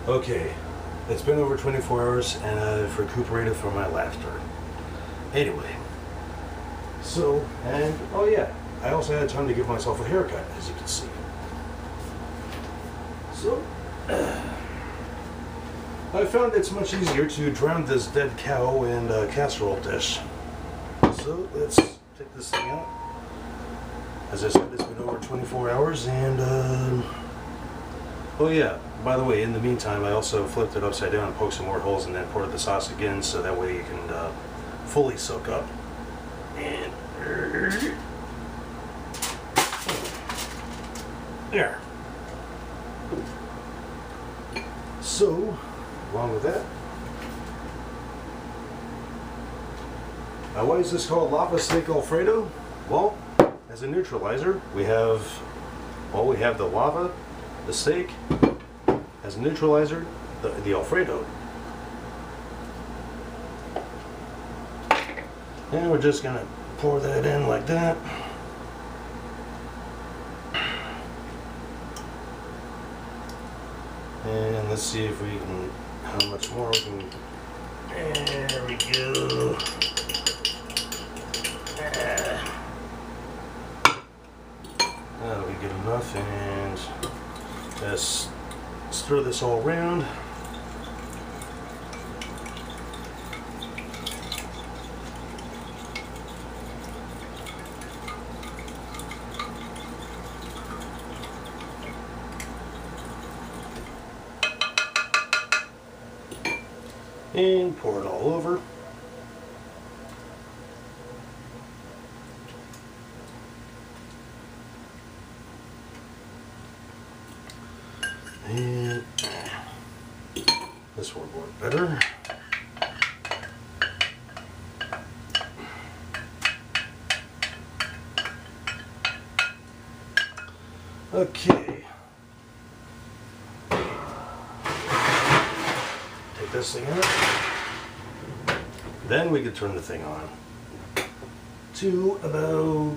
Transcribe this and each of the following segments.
Okay, it's been over 24 hours and I've recuperated from my laughter. Anyway, so, and oh yeah, I also had time to give myself a haircut, as you can see. So, I found it's much easier to drown this dead cow in a casserole dish. So, let's take this thing out. As I said, it's been over 24 hours and, oh yeah, by the way, in the meantime, I also flipped it upside down, poked some more holes, and then poured the sauce again so that way you can fully soak up. And there. So, along with that, why is this called lava steak Alfredo? Well, as a neutralizer, we have the lava, the steak. As a neutralizer, the Alfredo. And we're just gonna pour that in like that. And let's see if we can, how much more we can, there we go. That'll be good enough, and just stir this all around. And pour it all over. And this will work better. Okay. Take this thing out. Then we could turn the thing on to about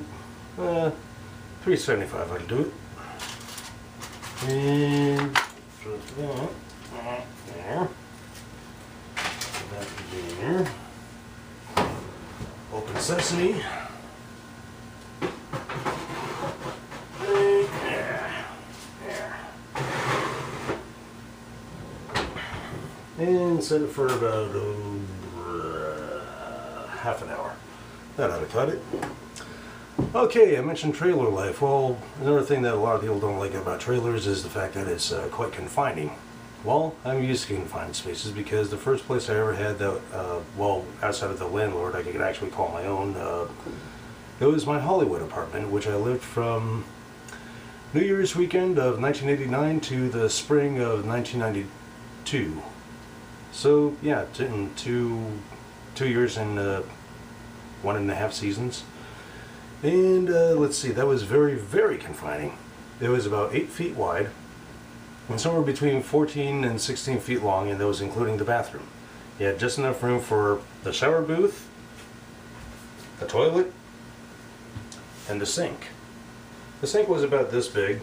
375. I can do it. And put that there. Put that there. Open sesame. And set it for about half an hour. That ought to cut it. Okay, I mentioned trailer life. Well, another thing that a lot of people don't like about trailers is the fact that it's quite confining. Well, I'm used to confined spaces because the first place I ever had that, well, outside of the landlord, I could actually call my own, it was my Hollywood apartment, which I lived from New Year's weekend of 1989 to the spring of 1992. So, yeah, in two years and 1.5 seasons. And let's see, that was very, very confining. It was about 8 feet wide and somewhere between 14 and 16 feet long, and that was including the bathroom. You had just enough room for the shower booth, the toilet, and the sink. The sink was about this big,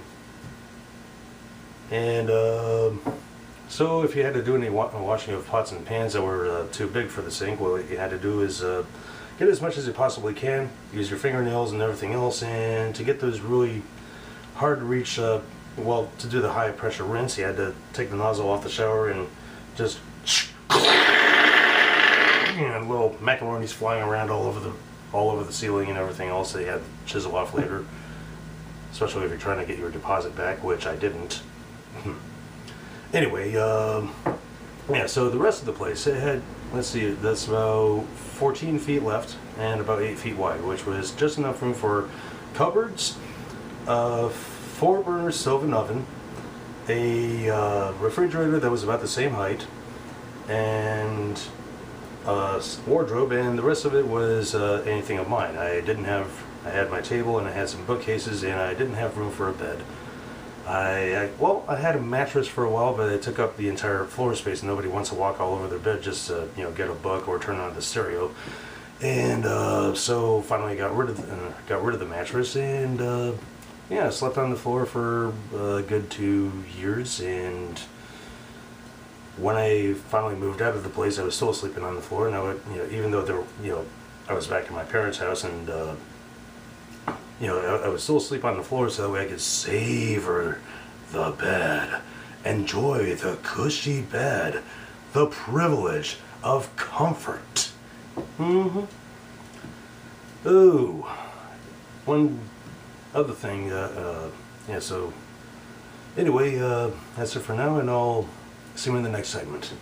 and so if you had to do any washing of pots and pans that were too big for the sink, what you had to do is get as much as you possibly can, use your fingernails and everything else, and to get those really hard to reach, well, to do the high pressure rinse, you had to take the nozzle off the shower and just, little macaronis flying around all over the ceiling and everything else that you had to chisel off later, especially if you're trying to get your deposit back, which I didn't. Anyway, yeah, so the rest of the place, it had, let's see, that's about 14 feet left and about 8 feet wide, which was just enough room for cupboards, 4-burner stove oven, a refrigerator that was about the same height, and a wardrobe, and the rest of it was anything of mine. I had my table and I had some bookcases, and I didn't have room for a bed. Well, I had a mattress for a while, but it took up the entire floor space. Nobody wants to walk all over their bed just to, get a book or turn on the stereo. And so finally got rid of the mattress, and yeah, I slept on the floor for a good 2 years, and when I finally moved out of the place, I was still sleeping on the floor, and I would, even though there, I was back in my parents' house, and I would still sleep on the floor so that way I could savor the bed, enjoy the cushy bed, the privilege of comfort. Mm-hmm. Ooh, one other thing. Yeah. So anyway, that's it for now, and I'll see you in the next segment.